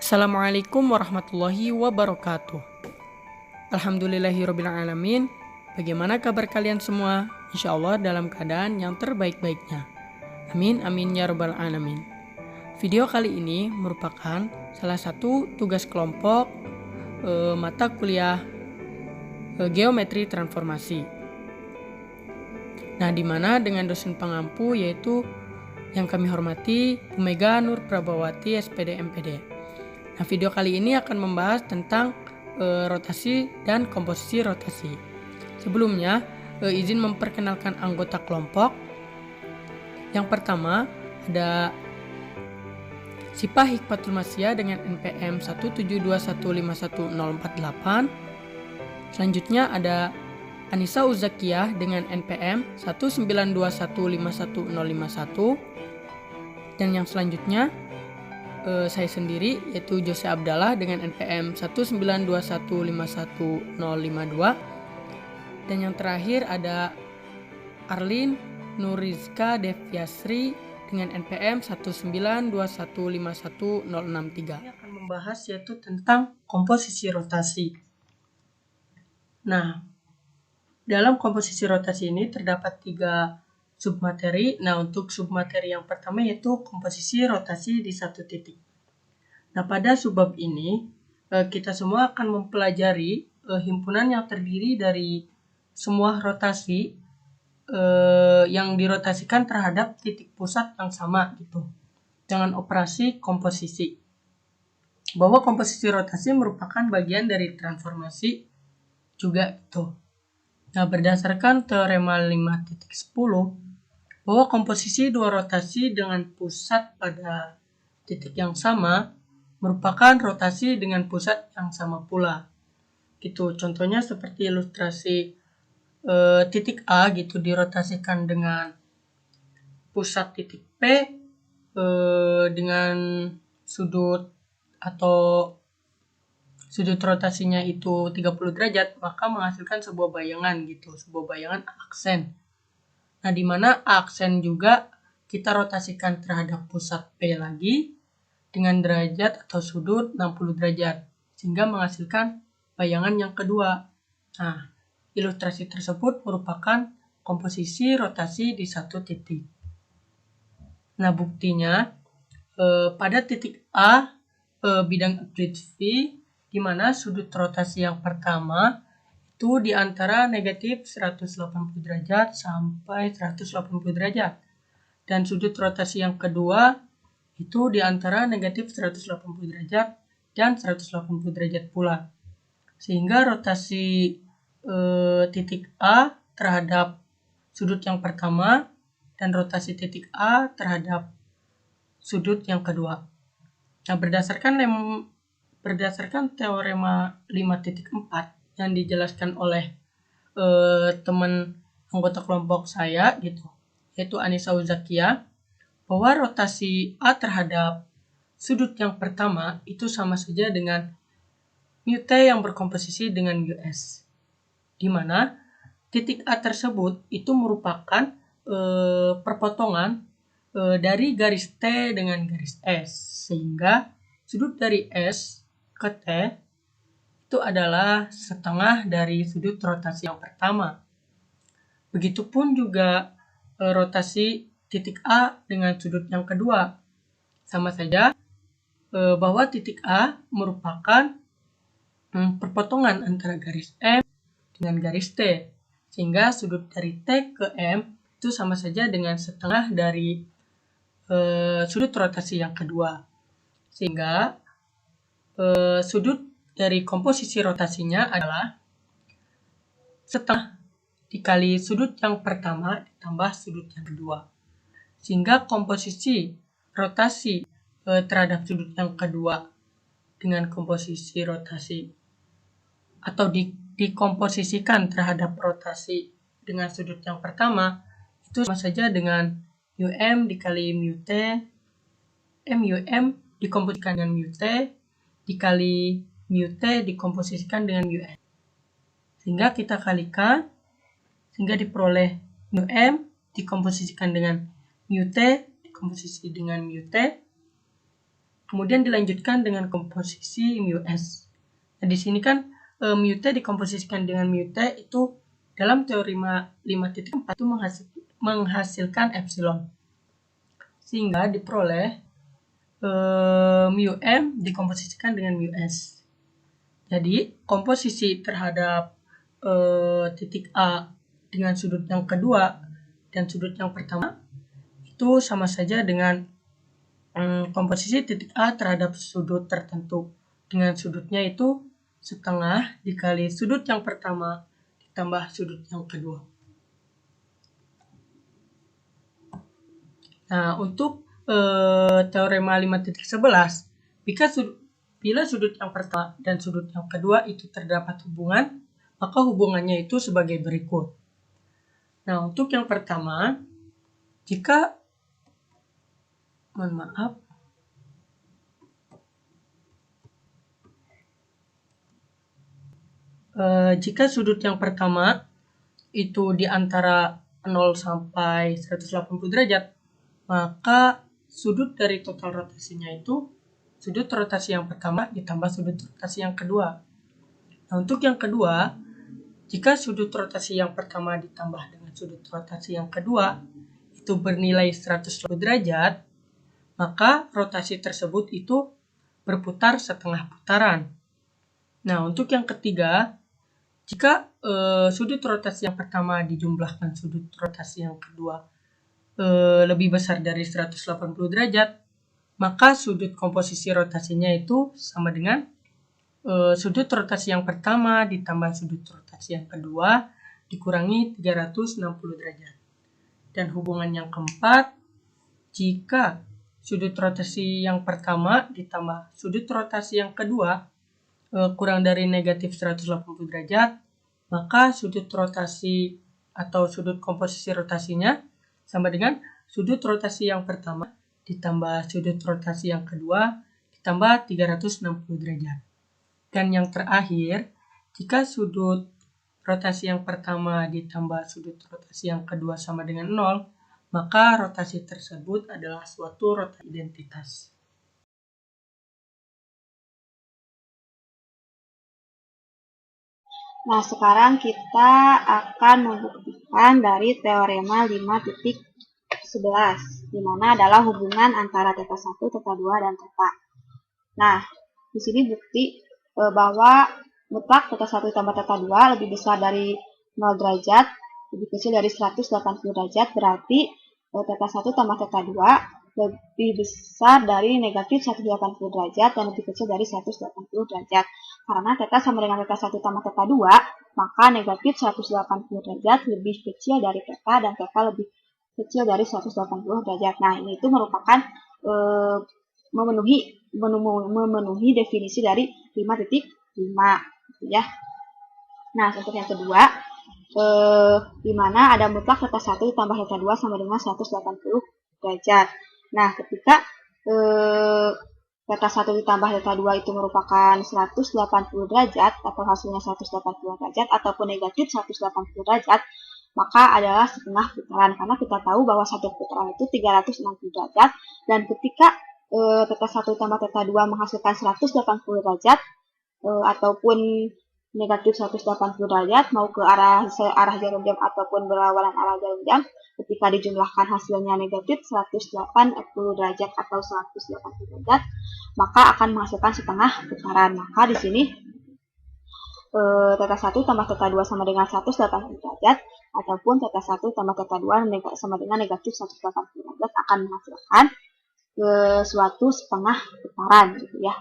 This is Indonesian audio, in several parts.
Assalamualaikum warahmatullahi wabarakatuh. Alhamdulillahirrabbilalamin. Bagaimana kabar kalian semua? Insya Allah dalam keadaan yang terbaik-baiknya. Amin amin ya rabbal alamin. Video kali ini merupakan salah satu tugas kelompok mata kuliah geometri transformasi. Nah, di mana dengan dosen pengampu yaitu yang kami hormati Bu Mega Nur Prabawati SPD MPD. Nah, video kali ini akan membahas tentang rotasi dan komposisi rotasi. Sebelumnya, izin memperkenalkan anggota kelompok. Yang pertama ada Sipah Hikmatul Masya dengan NPM 172151048. Selanjutnya ada Anissa Uzakiyah dengan NPM 192151051. Dan yang selanjutnya saya sendiri yaitu Jose Abdallah dengan NPM 192151052. Dan yang terakhir ada Arlin Nurizka Devyasri dengan NPM 192151063. Ini akan membahas yaitu tentang komposisi rotasi. Nah, dalam komposisi rotasi ini terdapat 3 submateri. Nah, untuk submateri yang pertama yaitu komposisi rotasi di satu titik. Nah, pada subbab ini kita semua akan mempelajari himpunan yang terdiri dari semua rotasi yang dirotasikan terhadap titik pusat yang sama gitu, dengan operasi komposisi. Bahwa komposisi rotasi merupakan bagian dari transformasi juga gitu. Nah, berdasarkan teorema 5.10 bahwa komposisi dua rotasi dengan pusat pada titik yang sama merupakan rotasi dengan pusat yang sama pula. Gitu. Contohnya seperti ilustrasi titik A gitu dirotasikan dengan pusat titik P dengan sudut atau sudut rotasinya itu 30 derajat, maka menghasilkan sebuah bayangan gitu, sebuah bayangan aksen. Nah, di mana aksen juga kita rotasikan terhadap pusat P lagi dengan derajat atau sudut 60 derajat, sehingga menghasilkan bayangan yang kedua. Nah, ilustrasi tersebut merupakan komposisi rotasi di satu titik. Nah, buktinya pada titik A bidang Euclid V, di mana sudut rotasi yang pertama itu di antara negatif 180 derajat sampai 180 derajat. Dan sudut rotasi yang kedua itu di antara negatif 180 derajat dan 180 derajat pula. Sehingga rotasi titik A terhadap sudut yang pertama dan rotasi titik A terhadap sudut yang kedua. Nah, berdasarkan teorema 5.4 yang dijelaskan oleh teman anggota kelompok saya gitu, yaitu Anissa Uzakiyah, bahwa rotasi A terhadap sudut yang pertama itu sama saja dengan mu T yang berkomposisi dengan US, di mana titik A tersebut itu merupakan perpotongan dari garis T dengan garis S, sehingga sudut dari S ke T itu adalah setengah dari sudut rotasi yang pertama. Begitupun juga rotasi titik A dengan sudut yang kedua. Sama saja bahwa titik A merupakan perpotongan antara garis M dengan garis T, sehingga sudut dari T ke M itu sama saja dengan setengah dari sudut rotasi yang kedua. Sehingga sudut dari komposisi rotasinya adalah setengah dikali sudut yang pertama ditambah sudut yang kedua. Sehingga komposisi rotasi terhadap sudut yang kedua dengan komposisi rotasi atau dikomposisikan terhadap rotasi dengan sudut yang pertama itu sama saja dengan UM dikali mu T, MUM dikomposisikan dengan mu T dikali mu T dikomposisikan dengan UN. Sehingga kita kalikan, sehingga diperoleh mu M dikomposisikan dengan mu T dikomposisi dengan mu T Kemudian dilanjutkan dengan komposisi mu S. Nah, di sini kan mu T dikomposisikan dengan mu T itu dalam teorema 5.4 itu menghasilkan epsilon. Sehingga diperoleh mu M dikomposisikan dengan mu S. Jadi komposisi terhadap titik A dengan sudut yang kedua dan sudut yang pertama itu sama saja dengan komposisi titik A terhadap sudut tertentu dengan sudutnya itu setengah dikali sudut yang pertama ditambah sudut yang kedua. Nah, untuk teorema 5.11, bila sudut yang pertama dan sudut yang kedua itu terdapat hubungan, maka hubungannya itu sebagai berikut. Nah, untuk yang pertama, jika jika sudut yang pertama itu di antara 0 sampai 180 derajat, maka sudut dari total rotasinya itu sudut rotasi yang pertama ditambah sudut rotasi yang kedua. Nah, untuk yang kedua, jika sudut rotasi yang pertama ditambah dengan sudut rotasi yang kedua itu bernilai 120 derajat, maka rotasi tersebut itu berputar setengah putaran. Nah, untuk yang ketiga, jika sudut rotasi yang pertama dijumlahkan sudut rotasi yang kedua lebih besar dari 180 derajat, maka sudut komposisi rotasinya itu sama dengan sudut rotasi yang pertama ditambah sudut rotasi yang kedua dikurangi 360 derajat. Dan hubungan yang keempat, jika sudut rotasi yang pertama ditambah sudut rotasi yang kedua kurang dari negatif 180 derajat, maka sudut rotasi atau sudut komposisi rotasinya sama dengan sudut rotasi yang pertama ditambah sudut rotasi yang kedua ditambah 360 derajat. Dan yang terakhir, jika sudut rotasi yang pertama ditambah sudut rotasi yang kedua sama dengan 0, maka rotasi tersebut adalah suatu rotasi identitas. Nah, sekarang kita akan membuktikan dari teorema 5.11, di mana adalah hubungan antara θ1, θ2, dan θ. Nah, di sini bukti bahwa mutlak θ1 tambah θ2 lebih besar dari 0 derajat, lebih kecil dari 180 derajat, berarti θ1 tambah θ2 lebih besar dari negatif 180 derajat dan lebih kecil dari 180 derajat. Karena θ sama dengan θ1 tambah θ2, maka negatif 180 derajat lebih kecil dari θ dan θ lebih kecil dari 180 derajat. Nah, ini itu merupakan memenuhi definisi dari 5.5 gitu ya. Nah, untuk yang kedua, di mana ada mutlak θ1 tambah θ2 sama dengan 180 derajat. Nah, ketika θ1 ditambah θ2 itu merupakan 180 derajat atau hasilnya 180 derajat ataupun negatif 180 derajat, maka adalah setengah putaran, karena kita tahu bahwa satu putaran itu 360 derajat, dan ketika θ1 tambah θ2 menghasilkan 180 derajat ataupun negatif 180 derajat mau ke arah jarum jam ataupun berlawanan arah jarum jam, ketika dijumlahkan hasilnya negatif 180 derajat atau 180 derajat, maka akan menghasilkan setengah putaran. Maka di sini θ1 tambah θ2 sama dengan 180 derajat ataupun θ1 tambah θ2 sama dengan negatif 180 derajat akan menghasilkan suatu setengah putaran gitu ya.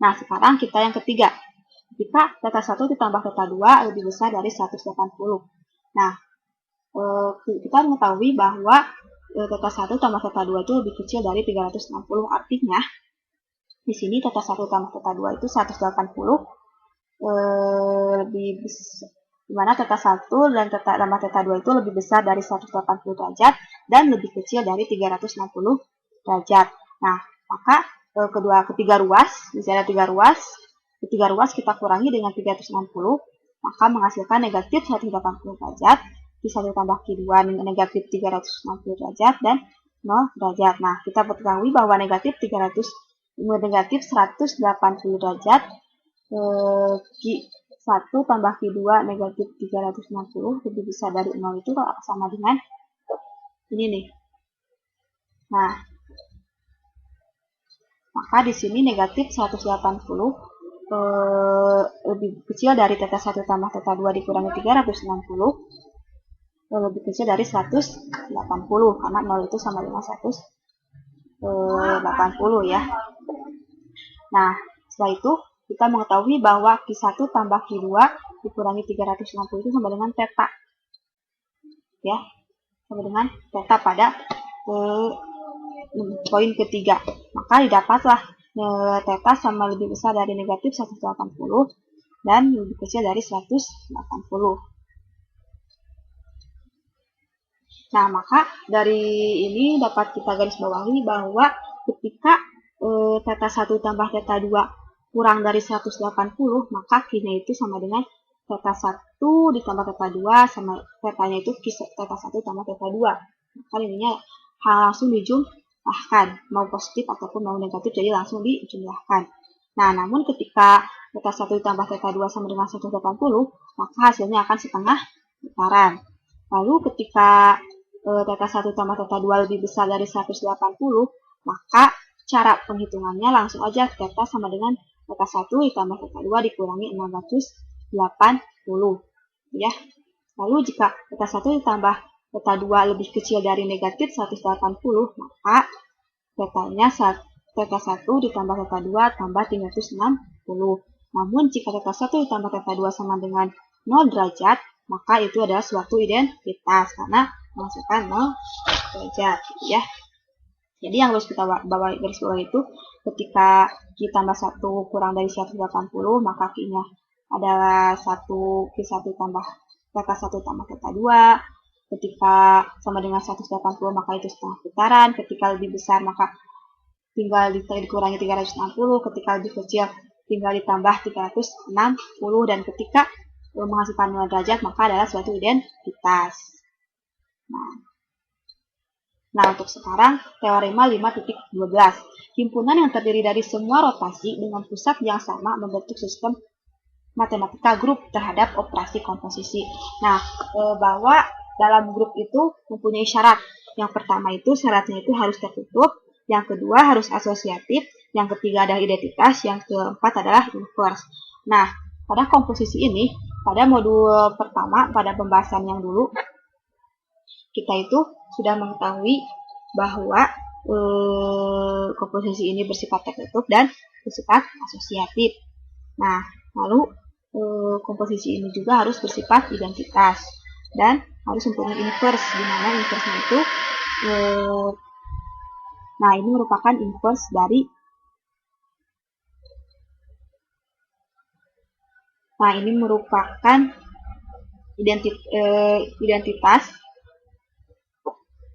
Nah, sekarang kita yang ketiga. Jika θ1 ditambah θ2 lebih besar dari 180. Nah, kita mengetahui bahwa θ1 tambah θ2 itu lebih kecil dari 360. Artinya, di sini θ1 tambah θ2 itu 180 lebih besar, di mana θ1 dan tambah θ2 itu lebih besar dari 180 derajat dan lebih kecil dari 360 derajat. Nah, maka ketiga ruas, misalnya ketiga ruas kita kurangi dengan 360, maka menghasilkan negatif 180 derajat, bisa ditambah Q2 negatif 360 derajat, dan 0 derajat. Nah, kita ketahui bahwa negatif 360 negatif 180 derajat, Q1 tambah Q2 negatif 360 lebih besar dari 0 itu sama dengan ini nih. Nah, maka di sini negatif 180 lebih kecil dari θ1 tambah θ2 dikurangi 360 lebih kecil dari 180 karena 0 itu sama dengan 180 ya. Nah, setelah itu kita mengetahui bahwa Q1 tambah Q2 dikurangi 360 itu sama dengan θ. Ya, sama dengan θ pada poin ketiga. Maka didapatlah θ sama lebih besar dari negatif 180 dan lebih kecil dari 180. Nah, maka dari ini dapat kita garis bawahi bahwa ketika θ1 tambah θ2 kurang dari 180, maka Q-nya itu sama dengan θ1 ditambah θ2 sama θ-nya itu θ1 tambah θ2. Maka ininya langsung dijumlahkan, mau positif ataupun mau negatif, jadi langsung dijumlahkan. Nah, namun ketika θ1 tambah θ2 sama dengan 180, maka hasilnya akan setengah putaran. Lalu ketika θ1 tambah θ2 lebih besar dari 180, maka cara penghitungannya langsung aja θ sama dengan θ1 ditambah θ2 dikurangi 680 ya. Lalu jika θ1 ditambah θ2 lebih kecil dari negatif 180, maka θ-nya θ1 ditambah θ2 tambah 360. Namun jika θ1 ditambah θ2 sama dengan 0 derajat, maka itu adalah suatu identitas karena menghasilkan 0 derajat ya. Jadi yang harus kita garis bawah itu ketika Q tambah 1 kurang dari 180, maka Q-nya adalah Q1 tambah θ1 tambah θ2. Ketika sama dengan 180, maka itu setengah putaran. Ketika lebih besar, maka tinggal dikurangi 360. Ketika lebih kecil, tinggal ditambah 360. Dan ketika menghasilkan 0 derajat, maka adalah suatu identitas. Nah, untuk sekarang, teorema 5.12. Himpunan yang terdiri dari semua rotasi dengan pusat yang sama membentuk sistem matematika grup terhadap operasi komposisi. Nah, bahwa dalam grup itu mempunyai syarat. Yang pertama itu syaratnya itu harus tertutup, yang kedua harus asosiatif, yang ketiga adalah identitas, yang keempat adalah inverse. Nah, pada komposisi ini, pada modul pertama, pada pembahasan yang dulu, kita itu sudah mengetahui bahwa komposisi ini bersifat tertutup dan bersifat asosiatif. Nah, lalu komposisi ini juga harus bersifat identitas dan harus mempunyai inverse, di mana inverse-nya itu nah ini merupakan inverse dari identitas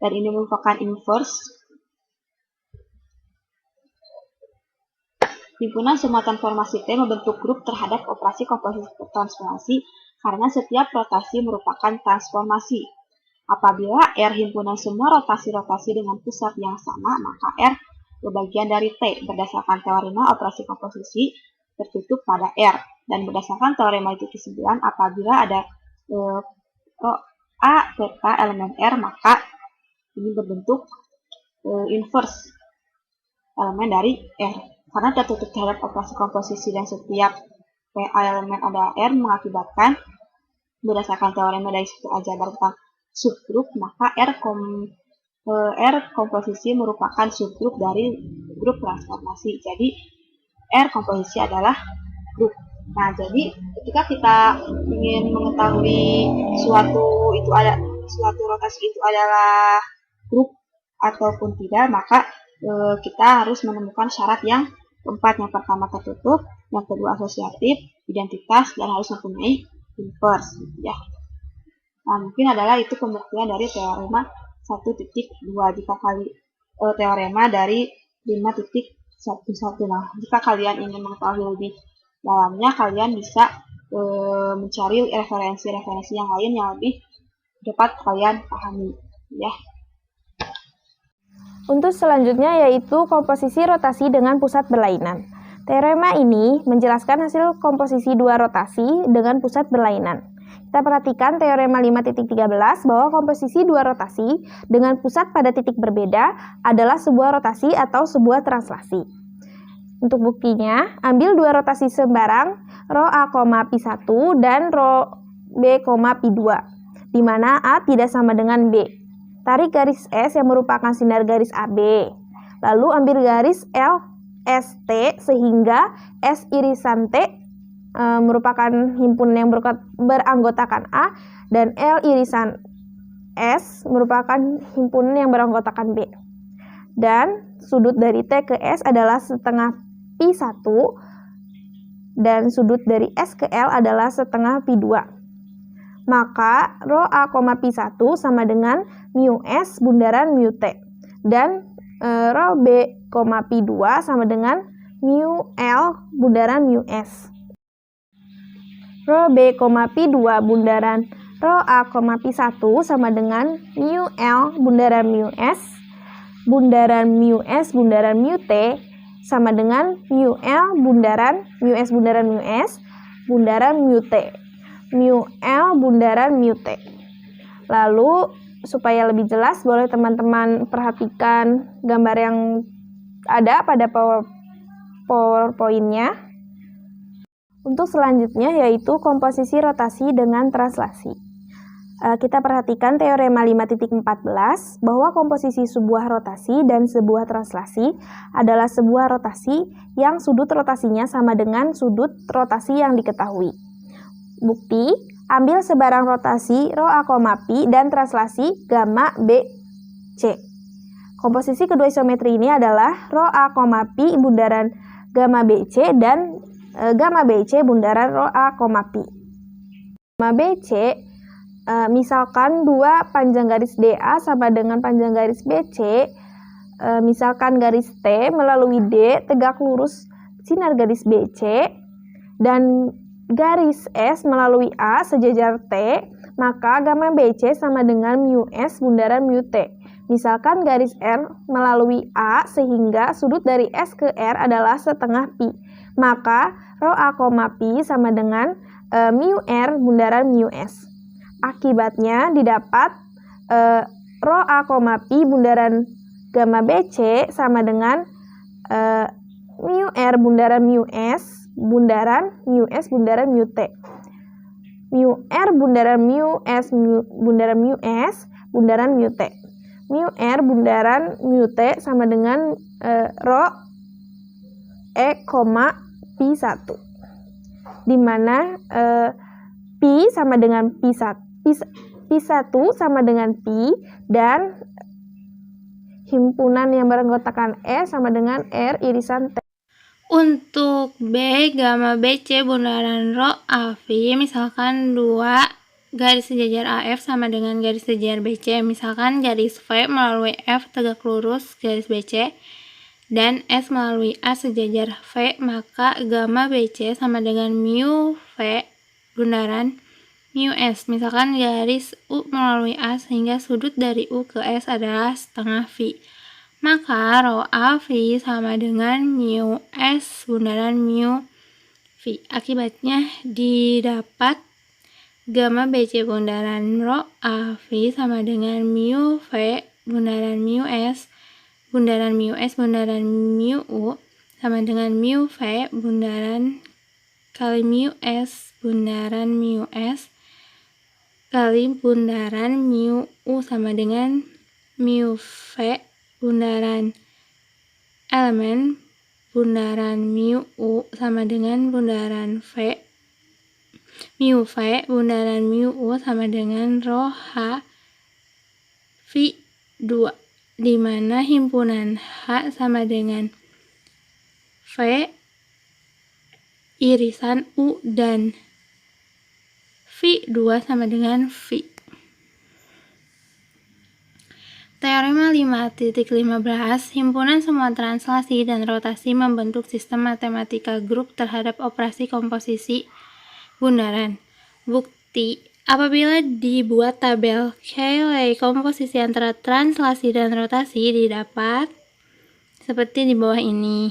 dan ini merupakan inverse. Himpunan semua transformasi T membentuk grup terhadap operasi komposisi transformasi karena setiap rotasi merupakan transformasi. Apabila R himpunan semua rotasi-rotasi dengan pusat yang sama, maka R berbagian dari T berdasarkan teorema operasi komposisi tertutup pada R. Dan berdasarkan teorema titik 9, apabila ada A, θ, elemen R, maka ini berbentuk inverse elemen dari R. Karena tertutup terhadap operasi komposisi dan setiap elemen ada R mengakibatkan berdasarkan teorema dari struktur aljabar tentang subgrup, maka R komposisi merupakan subgrup dari grup transformasi. Jadi R komposisi adalah grup. Nah, jadi ketika kita ingin mengetahui suatu rotasi itu adalah grup ataupun tidak, maka kita harus menemukan syarat yang keempat. Yang pertama tertutup, yang kedua asosiatif, identitas, dan harus mempunyai inverse ya. Nah, mungkin adalah itu pembuktian dari teorema 1.2 jika teorema dari 5.11. Nah, jika kalian ingin mengetahui lebih dalamnya, kalian bisa mencari referensi-referensi yang lain yang lebih dapat kalian pahami ya. Untuk selanjutnya yaitu komposisi rotasi dengan pusat berlainan. Teorema ini menjelaskan hasil komposisi dua rotasi dengan pusat berlainan. Kita perhatikan teorema 5.13 bahwa komposisi dua rotasi dengan pusat pada titik berbeda adalah sebuah rotasi atau sebuah translasi. Untuk buktinya, ambil dua rotasi sembarang rho A, pi1 dan rho B, pi2, di mana A tidak sama dengan B. Tarik garis S yang merupakan sinar garis AB. Lalu ambil garis LST sehingga S irisan T merupakan himpunan yang beranggotakan A dan L irisan S merupakan himpunan yang beranggotakan B. Dan sudut dari T ke S adalah setengah pi1 dan sudut dari S ke L adalah setengah pi2. Maka rho A, pi1 sama dengan mu S bundaran mu T. Dan rho B, pi2 sama dengan mu L bundaran mu S. Rho B, pi2 bundaran rho A, pi1 sama dengan mu L bundaran mu S. Bundaran mu S bundaran mu T sama dengan mu L bundaran mu S bundaran mu S bundaran mu T. Mu L bundaran mu T. Lalu supaya lebih jelas boleh teman-teman perhatikan gambar yang ada pada PowerPoint-nya. Untuk selanjutnya yaitu komposisi rotasi dengan translasi. Kita perhatikan teorema 5.14 bahwa komposisi sebuah rotasi dan sebuah translasi adalah sebuah rotasi yang sudut rotasinya sama dengan sudut rotasi yang diketahui. Bukti, ambil sebarang rotasi rho A, pi dan translasi gamma BC. Komposisi kedua isometri ini adalah rho A, pi bundaran gamma BC dan gamma BC bundaran rho A, pi. Gamma BC misalkan dua panjang garis DA sama dengan panjang garis BC, misalkan garis T melalui D tegak lurus sinar garis BC dan garis S melalui A sejajar T, maka gamma BC sama dengan mu S bundaran mu T. Misalkan garis R melalui A sehingga sudut dari S ke R adalah setengah pi, maka rho A, pi sama dengan mu R bundaran mu S. Akibatnya didapat rho A, pi bundaran gamma BC sama dengan mu R bundaran mu S bundaran mu S bundaran mu T. Mu R bundaran mu S bundaran mu S bundaran mu T. Mu R bundaran mu T sama dengan rho E, pi1. Di mana pi sama dengan pi1 sama dengan pi dan himpunan yang beranggotakan E sama dengan R irisan T. Untuk B, gamma BC bundaran rho AV, misalkan dua garis sejajar AF sama dengan garis sejajar BC, misalkan garis V melalui F tegak lurus garis BC, dan S melalui A sejajar V, maka gamma BC sama dengan mu V bundaran mu S, misalkan garis U melalui A sehingga sudut dari U ke S adalah setengah V. Maka rho AV sama dengan mu S bundaran mu V. Akibatnya didapat gamma BC bundaran rho AV sama dengan mu V bundaran mu S bundaran mu S bundaran mu U sama dengan mu V bundaran kali mu S bundaran mu S kali bundaran mu U sama dengan mu V bundaran elemen bundaran mu U sama dengan bundaran V mu V bundaran mu U sama dengan rho H V2, di mana himpunan H sama dengan V irisan U dan V2 sama dengan V. Teorema 5.15, himpunan semua translasi dan rotasi membentuk sistem matematika grup terhadap operasi komposisi bundaran. Bukti, Apabila dibuat tabel Cayley komposisi antara translasi dan rotasi didapat seperti di bawah ini.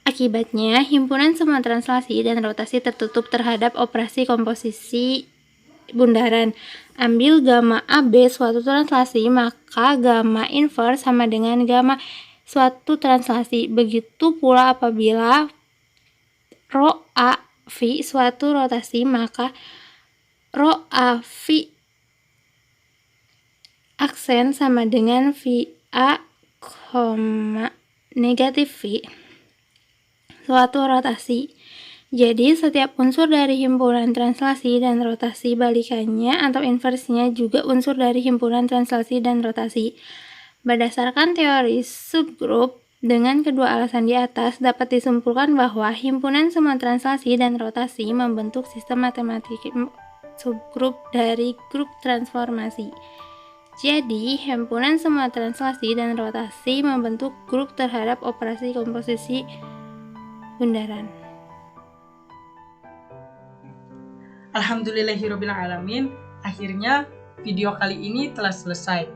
Akibatnya, himpunan semua translasi dan rotasi tertutup terhadap operasi komposisi bundaran. Ambil gamma AB suatu translasi, maka gamma inverse sama dengan gamma suatu translasi. Begitu pula apabila rho A V suatu rotasi, maka rho A V aksen sama dengan VA, negatif V suatu rotasi. Jadi setiap unsur dari himpunan translasi dan rotasi balikannya atau inversinya juga unsur dari himpunan translasi dan rotasi. Berdasarkan teori subgrup, dengan kedua alasan di atas dapat disimpulkan bahwa himpunan semua translasi dan rotasi membentuk sistem matematik subgrup dari grup transformasi. Jadi, himpunan semua translasi dan rotasi membentuk grup terhadap operasi komposisi bundaran. Alhamdulillahirrabbilalamin, akhirnya video kali ini telah selesai.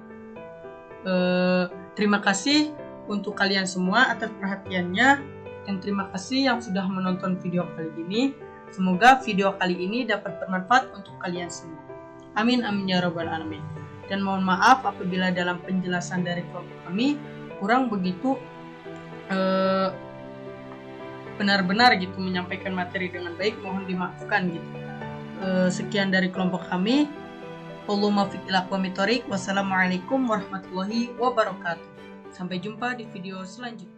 Terima kasih untuk kalian semua atas perhatiannya, dan terima kasih yang sudah menonton video kali ini. Semoga video kali ini dapat bermanfaat untuk kalian semua. Amin amin ya rabbal alamin. Dan mohon maaf apabila dalam penjelasan dari kelompok kami kurang begitu benar-benar gitu menyampaikan materi dengan baik, mohon dimaafkan gitu. Sekian dari kelompok kami. Allahumma fiq ila aqwamit thoriq. Wassalamualaikum warahmatullahi wabarakatuh. Sampai jumpa di video selanjutnya.